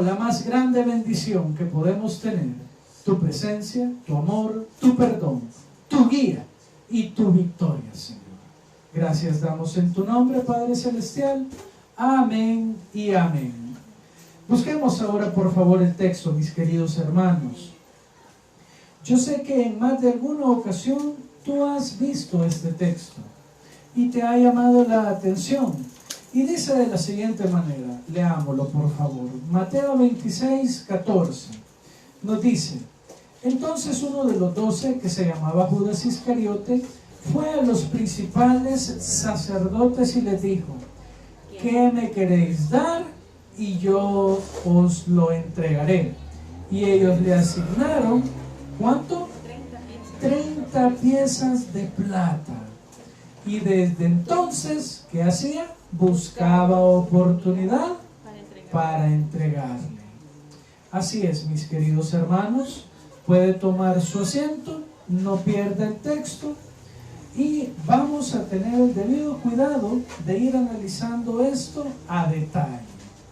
La más grande bendición que podemos tener, tu presencia, tu amor, tu perdón, tu guía y tu victoria, Señor. Gracias damos en tu nombre, Padre Celestial. Amén y amén. Busquemos ahora, por favor, el texto, mis queridos hermanos. Yo sé que en más de alguna ocasión tú has visto este texto y te ha llamado la atención. Y dice de la siguiente manera, leámoslo por favor. Mateo 26, 14 nos dice: entonces uno de los 12, que se llamaba Judas Iscariote, fue a los principales sacerdotes y les dijo: ¿qué me queréis dar? Y yo os lo entregaré. Y ellos le asignaron, ¿cuánto? 30 piezas de plata. Y desde entonces, ¿qué hacía? Buscaba oportunidad para entregarle. Así es, mis queridos hermanos. Puede tomar su asiento, no pierda el texto y vamos a tener el debido cuidado de ir analizando esto a detalle,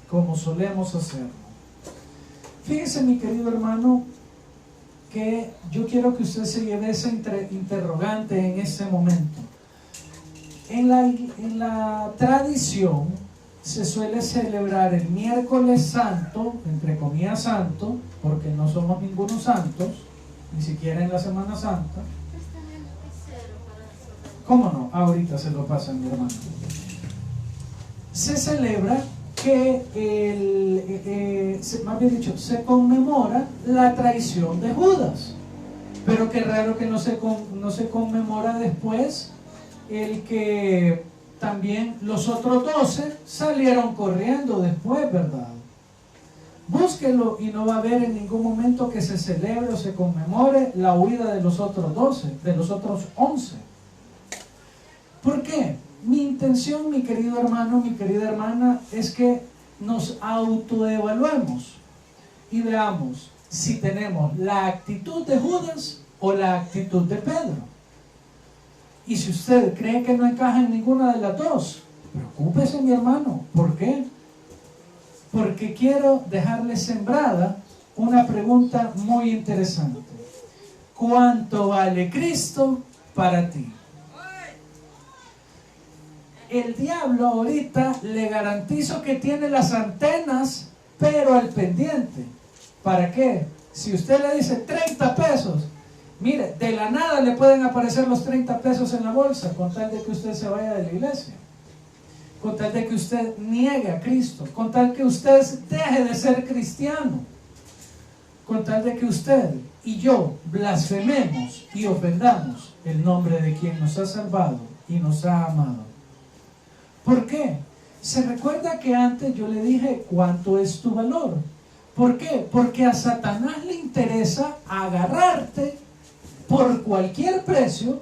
como solemos hacerlo. Fíjese, mi querido hermano, que yo quiero que usted se lleve esa interrogante en este momento. En la tradición se suele celebrar el miércoles santo, entre comillas santo, porque no somos ningunos santos, ni siquiera en la Semana Santa. ¿Cómo no? Ahorita se lo pasa mi hermano. Se celebra que, más bien dicho, se conmemora la traición de Judas, pero qué raro que no se conmemora después el que también los otros 12 salieron corriendo después, ¿verdad? Búsquelo y no va a haber en ningún momento que se celebre o se conmemore la huida de los otros 12, de los otros 11. ¿Por qué? Mi intención, mi querido hermano, mi querida hermana, es que nos autoevaluemos y veamos si tenemos la actitud de Judas o la actitud de Pedro. Y si usted cree que no encaja en ninguna de las dos, preocúpese, mi hermano. ¿Por qué? Porque quiero dejarle sembrada una pregunta muy interesante. ¿Cuánto vale Cristo para ti? El diablo ahorita le garantizo que tiene las antenas, pero al pendiente. ¿Para qué? Si usted le dice 30 pesos, mire, de la nada le pueden aparecer los 30 pesos en la bolsa, con tal de que usted se vaya de la iglesia, con tal de que usted niegue a Cristo, con tal que usted deje de ser cristiano, con tal de que usted y yo blasfememos y ofendamos el nombre de quien nos ha salvado y nos ha amado. ¿Por qué? Se recuerda que antes yo le dije cuánto es tu valor. ¿Por qué? Porque a Satanás le interesa agarrarte por cualquier precio,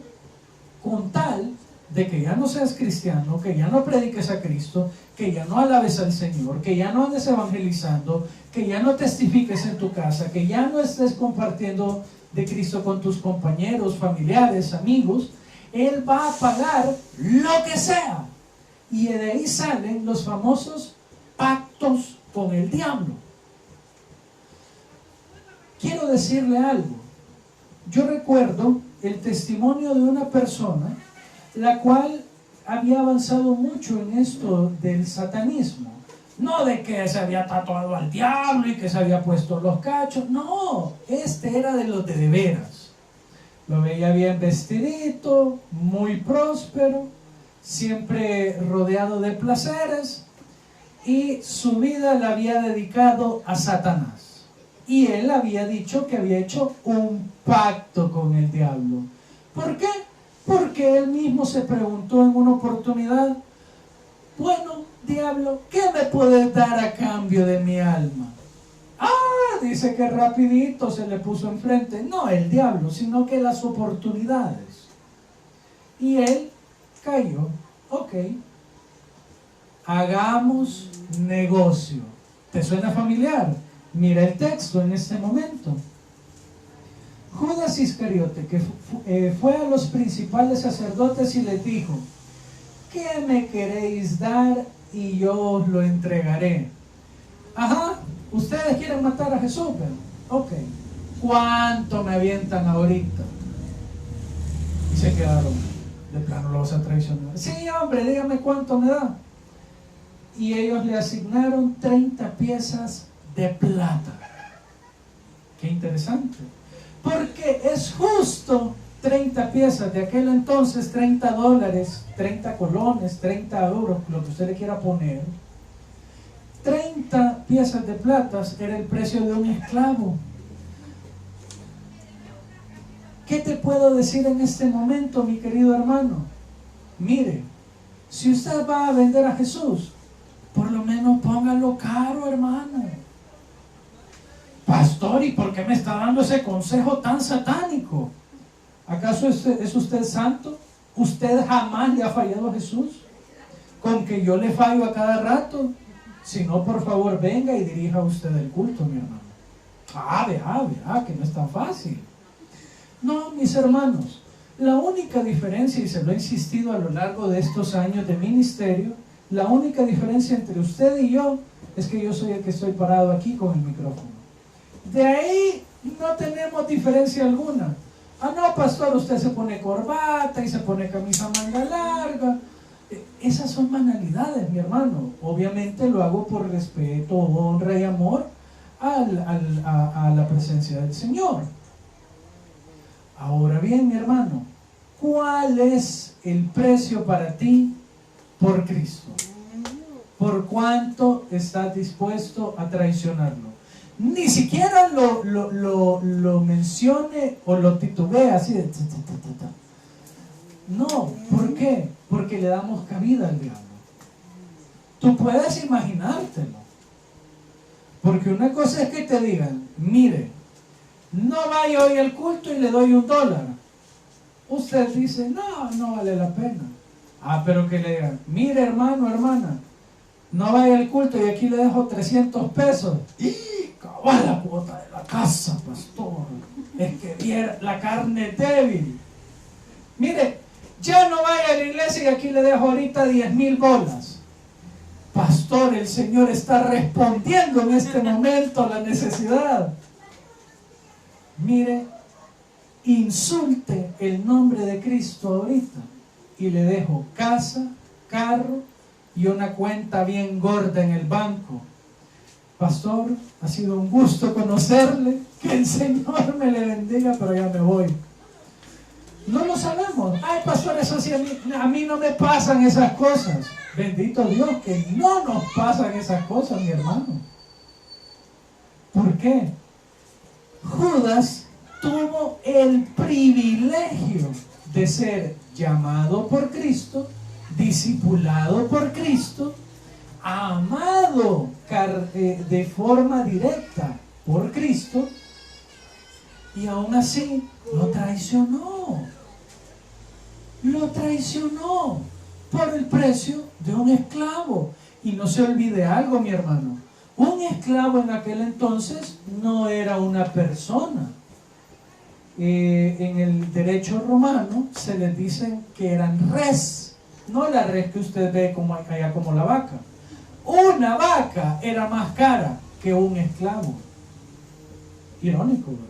con tal de que ya no seas cristiano, que ya no prediques a Cristo, que ya no alabes al Señor, que ya no andes evangelizando, que ya no testifiques en tu casa, que ya no estés compartiendo de Cristo con tus compañeros, familiares, amigos. Él va a pagar lo que sea. Y de ahí salen los famosos pactos con el diablo. Quiero decirle algo. Yo recuerdo el testimonio de una persona la cual había avanzado mucho en esto del satanismo. No de que se había tatuado al diablo y que se había puesto los cachos. No, este era de los de veras. Lo veía bien vestidito, muy próspero, siempre rodeado de placeres, y su vida la había dedicado a Satanás. Y él había dicho que había hecho un pacto con el diablo. ¿Por qué? Porque él mismo se preguntó en una oportunidad: bueno, diablo, ¿qué me puedes dar a cambio de mi alma? Dice que rapidito se le puso enfrente, no el diablo, sino que las oportunidades. Y él cayó. Ok, hagamos negocio. ¿Te suena familiar? Mira el texto en este momento. Judas Iscariote, que fue a los principales sacerdotes y les dijo: ¿qué me queréis dar y yo os lo entregaré? Ajá, ustedes quieren matar a Jesús, ¿verdad? Ok, ¿cuánto me avientan ahorita? Y se quedaron, de plano lo vas a traicionar. Sí, hombre, dígame cuánto me da. Y ellos le asignaron 30 piezas de plata. Qué interesante. Porque es justo 30 piezas de aquel entonces, $30, 30 colones, 30 euros, lo que usted le quiera poner. 30 piezas de plata era el precio de un esclavo. ¿Qué te puedo decir en este momento, mi querido hermano? Mire, si usted va a vender a Jesús, por lo menos póngalo caro, hermano. Pastor, ¿y por qué me está dando ese consejo tan satánico? ¿Acaso es usted santo? ¿Usted jamás le ha fallado a Jesús? ¿Con que yo le fallo a cada rato? Si no, por favor, venga y dirija usted el culto, mi hermano. Vea, que no es tan fácil. No, mis hermanos, la única diferencia, y se lo he insistido a lo largo de estos años de ministerio, la única diferencia entre usted y yo es que yo soy el que estoy parado aquí con el micrófono. De ahí no tenemos diferencia alguna. No, pastor, usted se pone corbata y se pone camisa manga larga. Esas son banalidades, mi hermano. Obviamente lo hago por respeto, honra y amor a la presencia del Señor. Ahora bien, mi hermano, ¿cuál es el precio para ti por Cristo? ¿Por cuánto estás dispuesto a traicionarlo? Ni siquiera lo mencione o lo titubee así de... No, ¿por qué? Porque le damos cabida al diablo. Tú puedes imaginártelo. Porque una cosa es que te digan, mire, no vaya hoy al culto y le doy $1. Usted dice, no vale la pena. Pero que le digan, mire, hermano, hermana, no vaya al culto y aquí le dejo 300 pesos. ¡Y cabal la cuota de la casa, pastor! Es que viera la carne débil. Mire, ya no vaya a la iglesia y aquí le dejo ahorita 10,000 bolas. Pastor, el Señor está respondiendo en este momento a la necesidad. Mire, insulte el nombre de Cristo ahorita y le dejo casa, carro y una cuenta bien gorda en el banco. Pastor, ha sido un gusto conocerle, que el Señor me le bendiga, pero ya me voy. No lo sabemos. Pastor, eso sí, a mí no me pasan esas cosas. Bendito Dios que no nos pasan esas cosas, mi hermano. ¿Por qué? Judas tuvo el privilegio de ser llamado por Cristo, discipulado por Cristo, amado de forma directa por Cristo, y aún así lo traicionó. Lo traicionó por el precio de un esclavo. Y no se olvide algo, mi hermano. Un esclavo en aquel entonces no era una persona. En el derecho romano se les dicen que eran res, no la res que usted ve como allá como la vaca. Una vaca era más cara que un esclavo. Irónico, ¿verdad?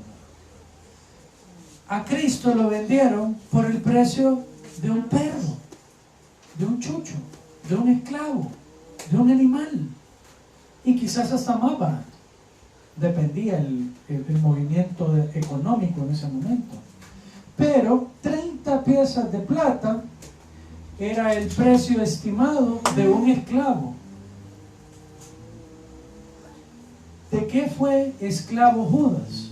A Cristo lo vendieron por el precio de un perro, de un chucho, de un esclavo, de un animal, y quizás hasta más barato. Dependía el movimiento económico en ese momento. Pero 30 piezas de plata era el precio estimado de un esclavo. ¿De qué fue esclavo Judas?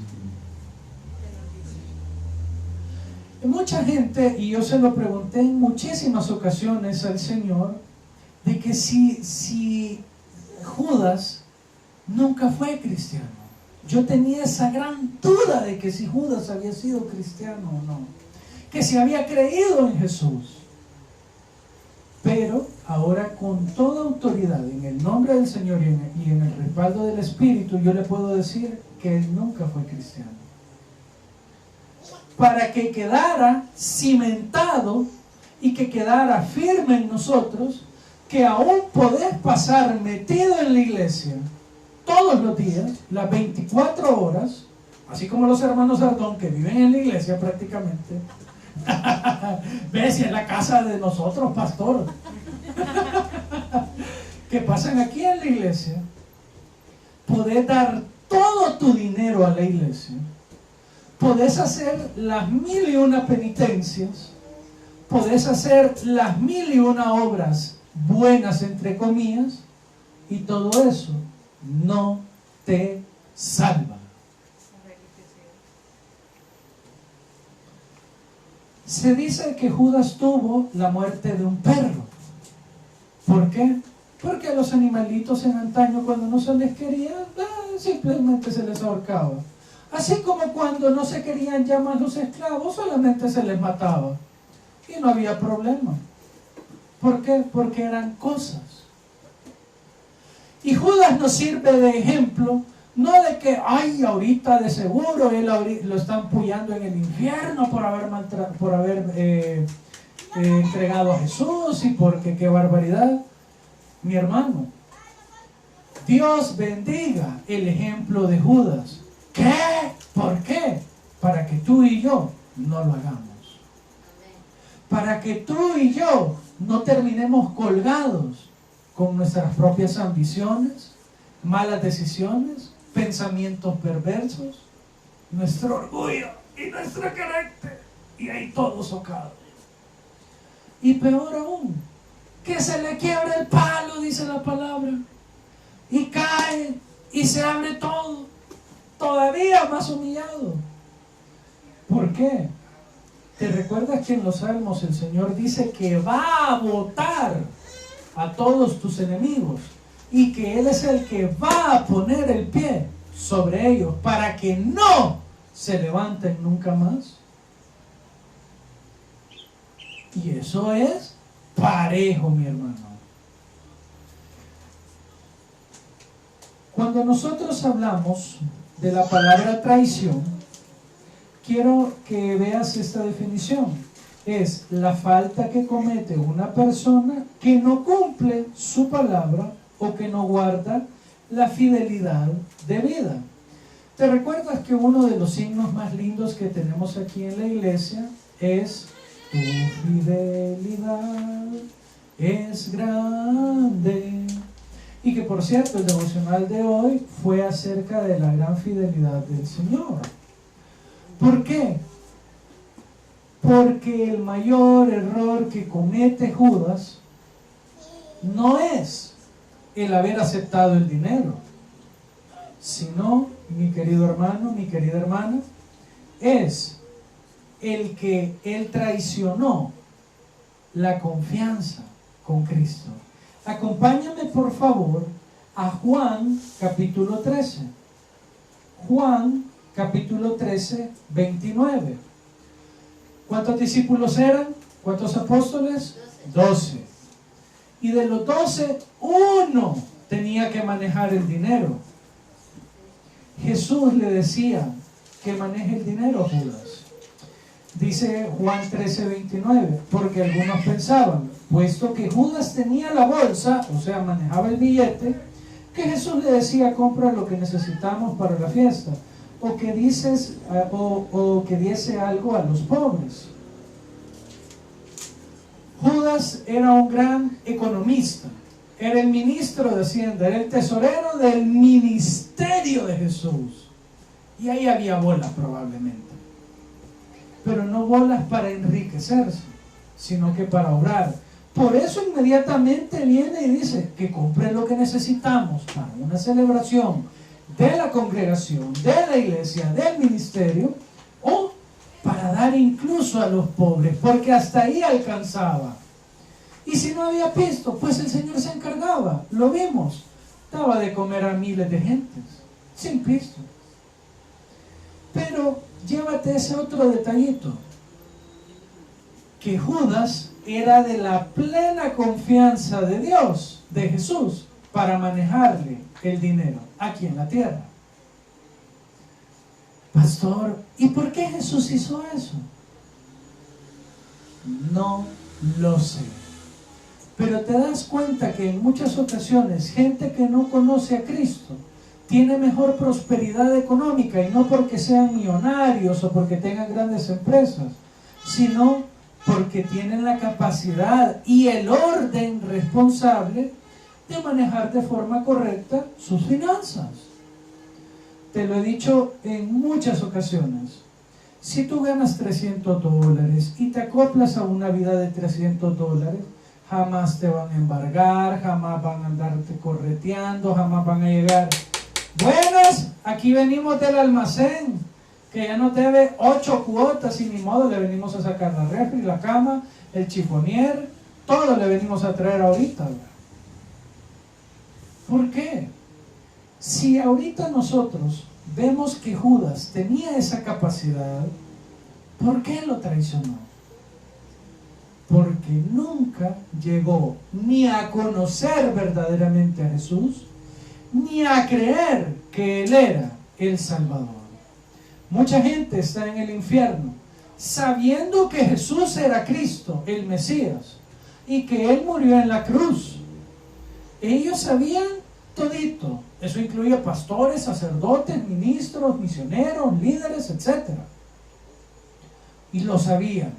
Mucha gente, y yo se lo pregunté en muchísimas ocasiones al Señor, de que si Judas nunca fue cristiano. Yo tenía esa gran duda de que si Judas había sido cristiano o no, que si había creído en Jesús. Pero ahora, con toda autoridad, en el nombre del Señor y en el respaldo del Espíritu, yo le puedo decir que él nunca fue cristiano. Para que quedara cimentado y que quedara firme en nosotros, que aún podés pasar metido en la iglesia todos los días, las 24 horas, así como los hermanos Ardón que viven en la iglesia prácticamente. Ves, si es la casa de nosotros, pastor. Que pasan aquí en la iglesia. Podés dar todo tu dinero a la iglesia. Podés hacer las 1001 penitencias. Podés hacer las 1001 obras buenas, entre comillas, y todo eso no te salva. Se dice que Judas tuvo la muerte de un perro. ¿Por qué? Porque a los animalitos en antaño, cuando no se les quería, simplemente se les ahorcaba. Así como cuando no se querían ya más los esclavos, solamente se les mataba. Y no había problema. ¿Por qué? Porque eran cosas. Y Judas nos sirve de ejemplo, no de que, ay, ahorita de seguro él lo están puyando en el infierno por haber entregado a Jesús y porque qué barbaridad. Mi hermano, Dios bendiga el ejemplo de Judas. ¿Qué? ¿Por qué? Para que tú y yo no lo hagamos. Para que tú y yo no terminemos colgados con nuestras propias ambiciones, malas decisiones, pensamientos perversos, nuestro orgullo y nuestro carácter, y ahí todo socado. Y peor aún, que se le quiebra el palo, dice la palabra, y cae y se abre todo, todavía más humillado. ¿Por qué? ¿Te recuerdas que en los Salmos el Señor dice que va a botar a todos tus enemigos y que Él es el que va a poner el pie sobre ellos para que no se levanten nunca más? Y eso es parejo, mi hermano. Cuando nosotros hablamos de la palabra traición, quiero que veas esta definición. Es la falta que comete una persona que no cumple su palabra o que no guarda la fidelidad de vida. ¿Te recuerdas que uno de los signos más lindos que tenemos aquí en la iglesia es tu fidelidad es grande? Y que por cierto el devocional de hoy fue acerca de la gran fidelidad del Señor. ¿Por qué? Porque el mayor error que comete Judas no es el haber aceptado el dinero, sino, mi querido hermano, mi querida hermana, es el que él traicionó la confianza con Cristo. Acompáñame por favor a Juan capítulo 13. Juan capítulo 13, 29. ¿Cuántos discípulos eran? ¿Cuántos apóstoles? 12. Y de los 12, uno tenía que manejar el dinero. Jesús le decía que maneje el dinero, Judas. Dice Juan 13, 29, porque algunos pensaban, puesto que Judas tenía la bolsa, o sea, manejaba el billete, que Jesús le decía, compra lo que necesitamos para la fiesta, o que que diese algo a los pobres. Judas era un gran economista, era el ministro de Hacienda, era el tesorero del ministerio de Jesús, y ahí había bolas probablemente, pero no bolas para enriquecerse, sino que para obrar. Por eso inmediatamente viene y dice que compre lo que necesitamos para una celebración de la congregación, de la iglesia, del ministerio, o para dar incluso a los pobres, porque hasta ahí alcanzaba. Y si no había pisto, pues el Señor se encargaba, lo vimos, daba de comer a miles de gentes, sin pisto. Pero llévate ese otro detallito, que Judas era de la plena confianza de Dios, de Jesús, para manejarle el dinero aquí en la tierra. Pastor, ¿y por qué Jesús hizo eso? No lo sé. Pero te das cuenta que en muchas ocasiones gente que no conoce a Cristo tiene mejor prosperidad económica, y no porque sean millonarios o porque tengan grandes empresas, sino porque tienen la capacidad y el orden responsable de manejar de forma correcta sus finanzas. Te lo he dicho en muchas ocasiones. Si tú ganas $300 y te acoplas a una vida de $300, jamás te van a embargar, jamás van a andarte correteando, jamás van a llegar: buenas, aquí venimos del almacén, que ya nos debe 8 cuotas y ni modo, le venimos a sacar la refri, la cama, el chifonier, todo le venimos a traer ahorita, ¿verdad? ¿Por qué? Si ahorita nosotros vemos que Judas tenía esa capacidad, ¿por qué lo traicionó? Porque nunca llegó ni a conocer verdaderamente a Jesús, ni a creer que Él era el Salvador. Mucha gente está en el infierno sabiendo que Jesús era Cristo, el Mesías, y que Él murió en la cruz. Ellos sabían todito. Eso incluye pastores, sacerdotes, ministros, misioneros, líderes, etc. Y lo sabían,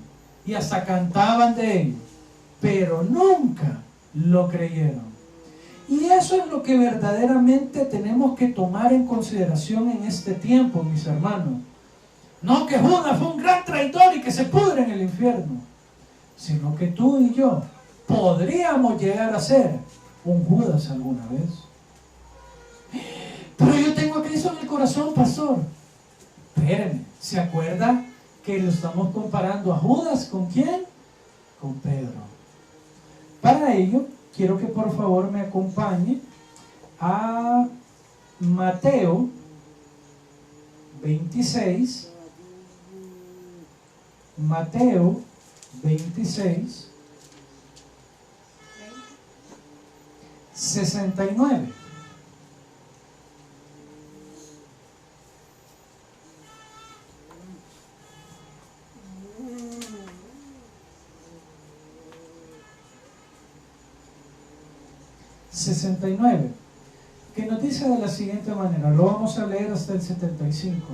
y hasta cantaban de ello, pero nunca lo creyeron. Y eso es lo que verdaderamente tenemos que tomar en consideración en este tiempo, mis hermanos. No que Judas fue un gran traidor y que se pudre en el infierno, sino que tú y yo podríamos llegar a ser un Judas alguna vez. Pero yo tengo a Cristo en el corazón, pastor. Espérenme, ¿se acuerda que lo estamos comparando a Judas? ¿Con quién? Con Pedro. Para ello, quiero que por favor me acompañe a Mateo 26. Mateo 26, 69. Que nos dice de la siguiente manera, lo vamos a leer hasta el 75.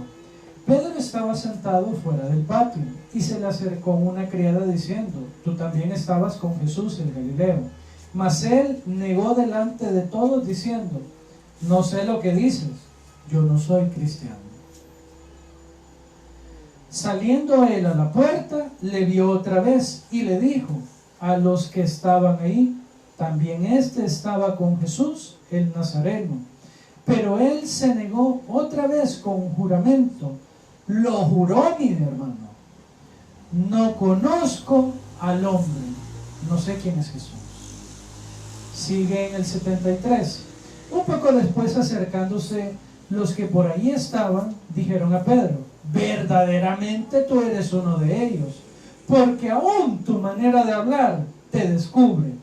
Pedro estaba sentado fuera del patio y se le acercó una criada diciendo: tú también estabas con Jesús el Galileo. Mas él negó delante de todos diciendo: no sé lo que dices, yo no soy cristiano. Saliendo él a la puerta, le vio otra vez y le dijo a los que estaban ahí: también estaba con Jesús el Nazareno. Pero él se negó otra vez con juramento. Lo juró, mi hermano: no conozco al hombre, no sé quién es Jesús. Sigue en el 73. Un poco después, acercándose los que por allí estaban, dijeron a Pedro: verdaderamente tú eres uno de ellos, porque aún tu manera de hablar te descubre.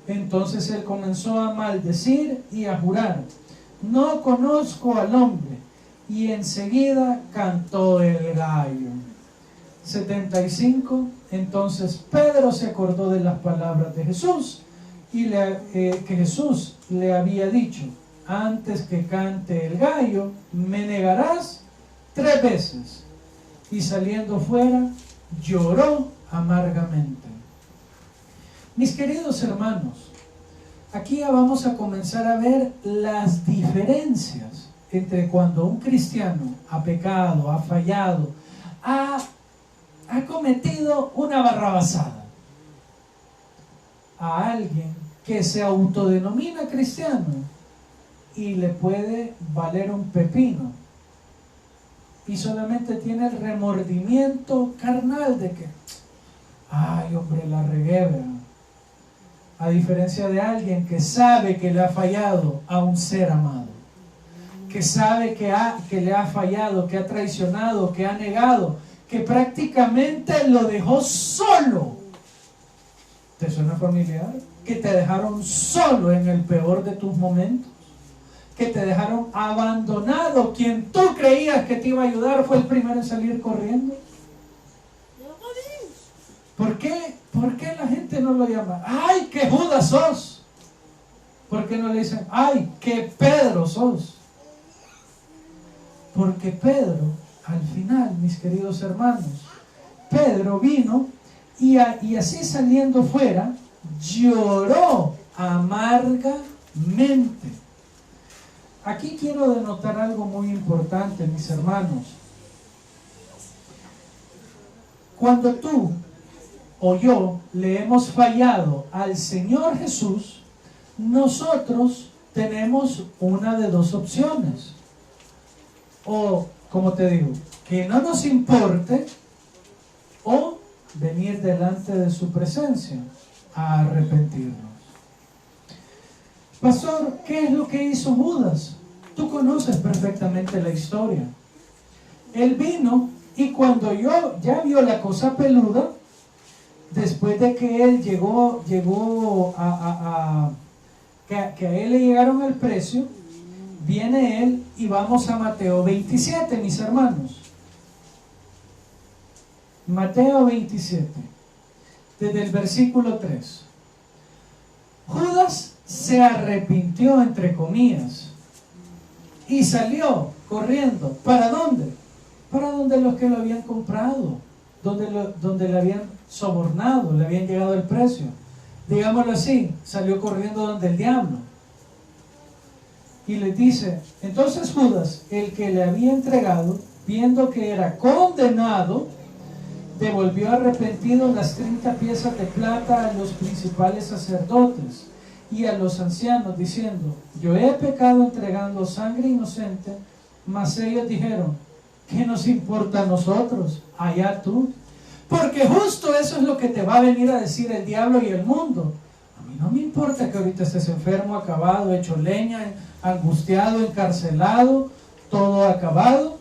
Entonces él comenzó a maldecir y a jurar: no conozco al hombre. Y enseguida cantó el gallo. 75. Entonces Pedro se acordó de las palabras de Jesús y que Jesús le había dicho: antes que cante el gallo, me negarás 3 veces. Y saliendo fuera, lloró amargamente. Mis queridos hermanos, aquí ya vamos a comenzar a ver las diferencias entre cuando un cristiano ha pecado, ha fallado, ha cometido una barrabasada, a alguien que se autodenomina cristiano y le puede valer un pepino y solamente tiene el remordimiento carnal de que, ay hombre, la regué, ¿verdad? A diferencia de alguien que sabe que le ha fallado a un ser amado, que sabe que le ha fallado, que ha traicionado, que ha negado, que prácticamente lo dejó solo. ¿Te suena familiar? Que te dejaron solo en el peor de tus momentos, que te dejaron abandonado. Quien tú creías que te iba a ayudar fue el primero en salir corriendo. ¿Por qué la gente no lo llama: ay, qué Judas sos? ¿Por qué no le dicen: ay, qué Pedro sos? Porque Pedro, al final, mis queridos hermanos, Pedro vino y así saliendo fuera, lloró amargamente. Aquí quiero denotar algo muy importante, mis hermanos. Cuando tú o yo le hemos fallado al Señor Jesús, nosotros tenemos una de dos opciones. O, como te digo, que no nos importe, o venir delante de su presencia a arrepentirnos. Pastor, ¿qué es lo que hizo Judas? Tú conoces perfectamente la historia. Él vino y cuando ya vio la cosa peluda, después de que él llegó que a él le llegaron el precio, viene él y vamos a Mateo 27, mis hermanos. Mateo 27, desde el versículo 3. Judas se arrepintió, entre comillas, y salió corriendo. ¿Para dónde? Para donde los que lo habían comprado, donde le habían sobornado, le habían llegado el precio. Digámoslo así, salió corriendo donde el diablo. Y les dice, entonces Judas, el que le había entregado, viendo que era condenado, devolvió arrepentido las 30 piezas de plata a los principales sacerdotes y a los ancianos, diciendo, yo he pecado entregando sangre inocente. Mas ellos dijeron, ¿qué nos importa a nosotros? Allá tú. Porque justo eso es lo que te va a venir a decir el diablo y el mundo. A mí no me importa que ahorita estés enfermo, acabado, hecho leña, angustiado, encarcelado, todo acabado.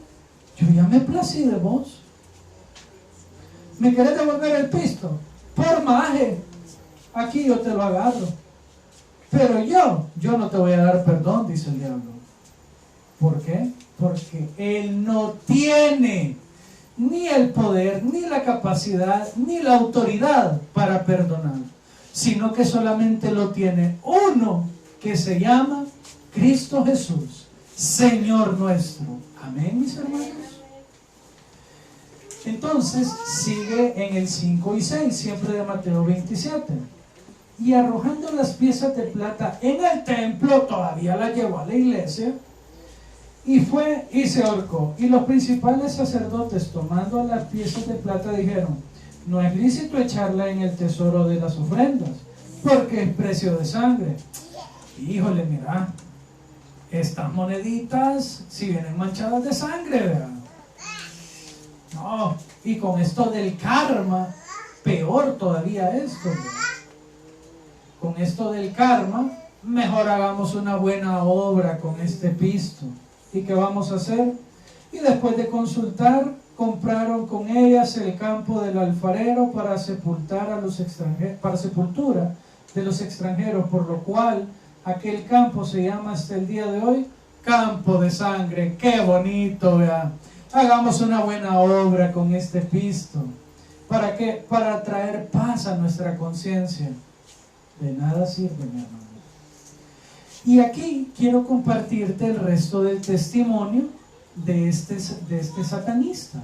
Yo ya me plací de vos. ¿Me querés devolver el pisto? Por maje, aquí yo te lo agarro. Pero yo no te voy a dar perdón, dice el diablo. ¿Por qué? Porque él no tiene ni el poder, ni la capacidad, ni la autoridad para perdonar, sino que solamente lo tiene uno que se llama Cristo Jesús, Señor nuestro. Amén, mis hermanos. Entonces sigue en el 5 y 6, siempre de Mateo 27. Y arrojando las piezas de plata en el templo, todavía las llevó a la iglesia, y fue y se ahorcó. Y los principales sacerdotes, tomando las piezas de plata, dijeron, no es lícito echarla en el tesoro de las ofrendas, porque es precio de sangre. Híjole, mira, estas moneditas, si vienen manchadas de sangre, ¿verdad? No, y con esto del karma, peor todavía esto, ¿verdad? Con esto del karma, mejor hagamos una buena obra con este pisto. ¿Y qué vamos a hacer? Y después de consultar, compraron con ellas el campo del alfarero para sepultar a los extranjeros, para sepultura de los extranjeros, por lo cual aquel campo se llama hasta el día de hoy campo de sangre. Qué bonito, ¿verdad? Hagamos una buena obra con este pisto. ¿Para qué? Para traer paz a nuestra conciencia. De nada sirve, mi hermano. Y aquí quiero compartirte el resto del testimonio de este satanista.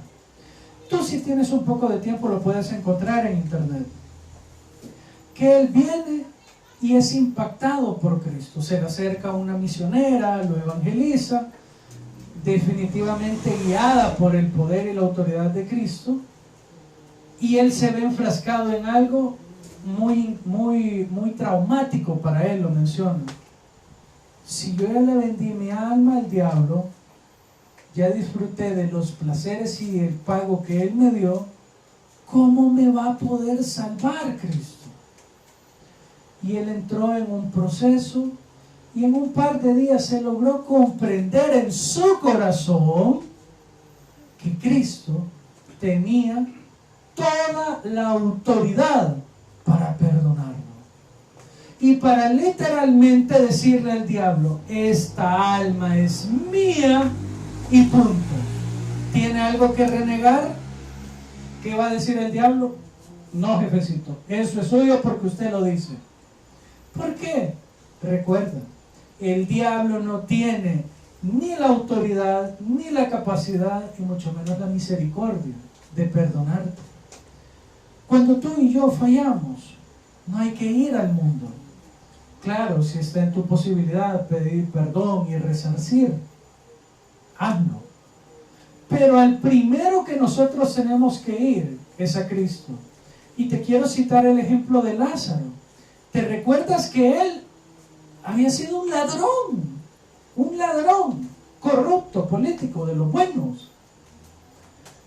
Tú, si tienes un poco de tiempo, lo puedes encontrar en internet. Que él viene y es impactado por Cristo. Se le acerca a una misionera, lo evangeliza, definitivamente guiada por el poder y la autoridad de Cristo. Y él se ve enfrascado en algo muy traumático para él, lo menciona. Si yo ya le vendí mi alma al diablo, ya disfruté de los placeres y el pago que él me dio, ¿cómo me va a poder salvar Cristo? Y él entró en un proceso y en un par de días se logró comprender en su corazón que Cristo tenía toda la autoridad para perdonarlo. Y para literalmente decirle al diablo, esta alma es mía y punto. ¿Tiene algo que renegar? ¿Qué va a decir el diablo? No, jefecito, eso es suyo porque usted lo dice. ¿Por qué? Recuerda, el diablo no tiene ni la autoridad, ni la capacidad, y mucho menos la misericordia de perdonarte. Cuando tú y yo fallamos, no hay que ir al mundo. Claro, si está en tu posibilidad pedir perdón y resarcir, hazlo. Pero al primero que nosotros tenemos que ir es a Cristo. Y te quiero citar el ejemplo de Lázaro. ¿Te recuerdas que él había sido un ladrón corrupto, político, de los buenos?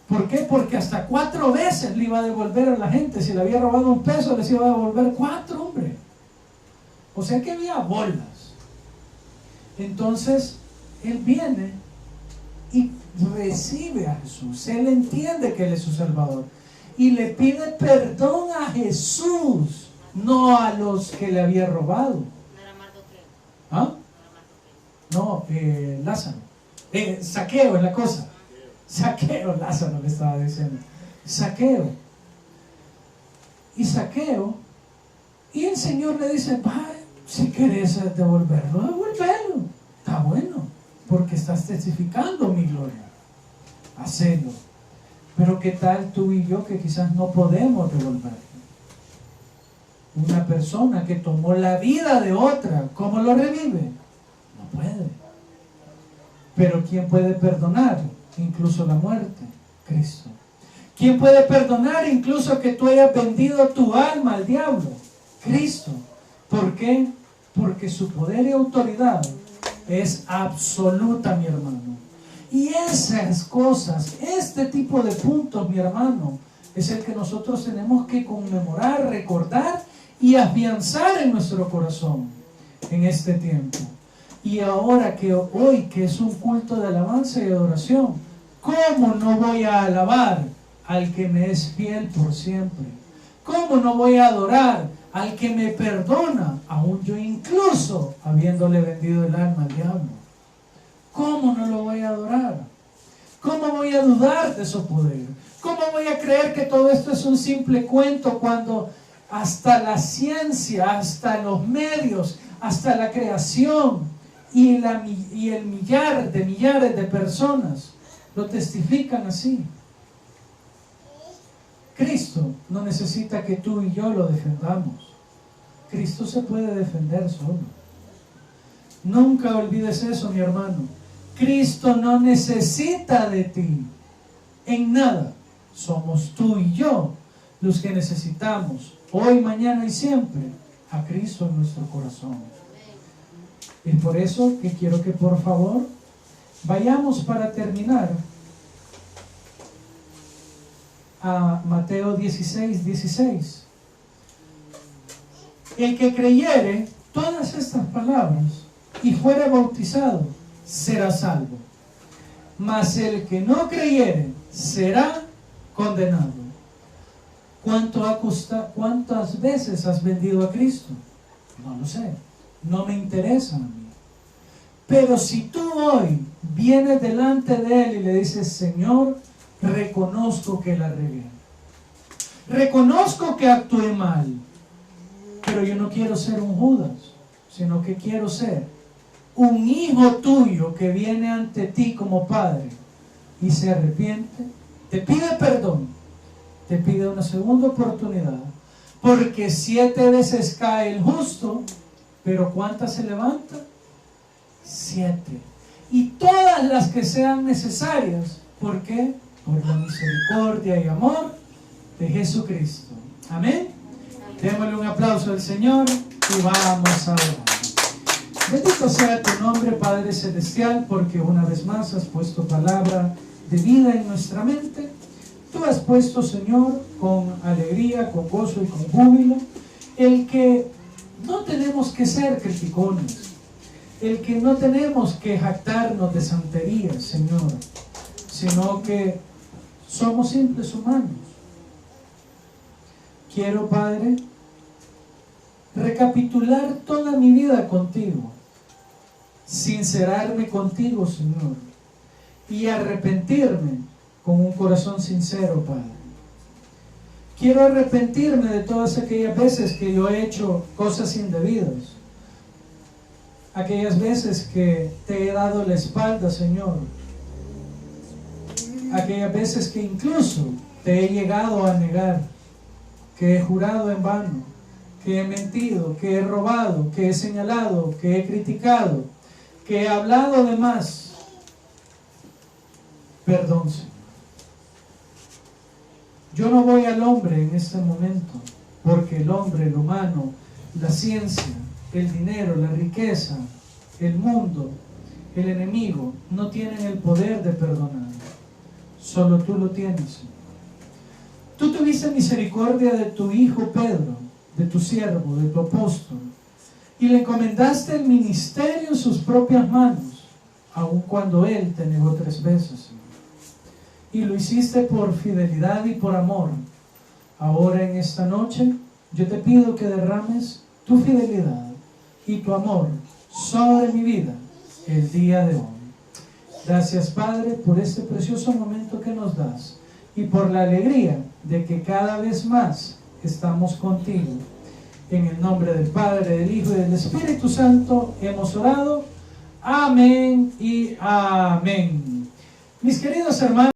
¿Por qué? Porque hasta 4 veces le iba a devolver a la gente. Si le había robado un peso, les iba a devolver 4, hombre. O sea que había bolas. Entonces, él viene y recibe a Jesús. Él entiende que Él es su Salvador. Y le pide perdón a Jesús, no a los que le había robado. ¿Ah? No, Lázaro. Saqueo es la cosa. Saqueo, Lázaro le estaba diciendo. Saqueo. Y el Señor le dice, si querés devolverlo, devuélvelo. Está bueno, porque estás testificando mi gloria. Hacelo. Pero ¿qué tal tú y yo que quizás no podemos devolverlo? Una persona que tomó la vida de otra, ¿cómo lo revive? No puede. Pero ¿quién puede perdonar incluso la muerte? Cristo. ¿Quién puede perdonar incluso que tú hayas vendido tu alma al diablo? Cristo. ¿Por qué? Porque su poder y autoridad es absoluta, mi hermano. Y esas cosas, este tipo de puntos, mi hermano, es el que nosotros tenemos que conmemorar, recordar y afianzar en nuestro corazón en este tiempo. Y ahora que hoy, que es un culto de alabanza y adoración, ¿cómo no voy a alabar al que me es fiel por siempre? ¿Cómo no voy a adorar al que me perdona, aún yo incluso habiéndole vendido el alma al diablo? ¿Cómo no lo voy a adorar? ¿Cómo voy a dudar de su poder? ¿Cómo voy a creer que todo esto es un simple cuento cuando hasta la ciencia, hasta los medios, hasta la creación y el millares de personas lo testifican así? Cristo no necesita que tú y yo lo defendamos. Cristo se puede defender solo. Nunca olvides eso, mi hermano. Cristo no necesita de ti en nada. Somos tú y yo los que necesitamos hoy, mañana y siempre a Cristo en nuestro corazón. Es por eso que quiero que por favor vayamos para terminar a Mateo 16:16. El que creyere todas estas palabras y fuere bautizado será salvo, mas el que no creyere será condenado. ¿Cuántas veces has vendido a Cristo? No lo sé, no me interesa a mí. Pero si tú hoy vienes delante de Él y le dices, Señor, reconozco que la regué, reconozco que actué mal, pero yo no quiero ser un Judas, sino que quiero ser un hijo tuyo que viene ante ti como padre y se arrepiente, te pide perdón, te pide una segunda oportunidad, porque 7 veces cae el justo, pero ¿cuántas se levanta? 7. Y todas las que sean necesarias. ¿Por qué? Por la misericordia y amor de Jesucristo. Amén. Démosle un aplauso al Señor y vamos a orar. Bendito sea tu nombre, Padre Celestial, porque una vez más has puesto palabra de vida en nuestra mente. Tú has puesto, Señor, con alegría, con gozo y con júbilo, el que no tenemos que ser criticones, el que no tenemos que jactarnos de santerías, Señor, sino que somos simples humanos. Quiero, Padre, recapitular toda mi vida contigo, sincerarme contigo, Señor, y arrepentirme con un corazón sincero, Padre. Quiero arrepentirme de todas aquellas veces que yo he hecho cosas indebidas. aquellas veces que te he dado la espalda, Señor, aquellas veces que incluso te he llegado a negar, que he jurado en vano, que he mentido, que he robado, que he señalado, que he criticado, que he hablado de más. Perdón, Señor. Yo no voy al hombre en este momento, porque el hombre, el humano, la ciencia, el dinero, la riqueza, el mundo, el enemigo, no tienen el poder de perdonar. Solo tú lo tienes, Señor. Tú tuviste misericordia de tu hijo Pedro, de tu siervo, de tu apóstol, y le encomendaste el ministerio en sus propias manos, aun cuando él te negó 3 veces, Señor. Y lo hiciste por fidelidad y por amor. Ahora en esta noche yo te pido que derrames tu fidelidad y tu amor sobre mi vida el día de hoy. Gracias, Padre, por este precioso momento que nos das y por la alegría de que cada vez más estamos contigo. En el nombre del Padre, del Hijo y del Espíritu Santo hemos orado. Amén y amén. Mis queridos hermanos,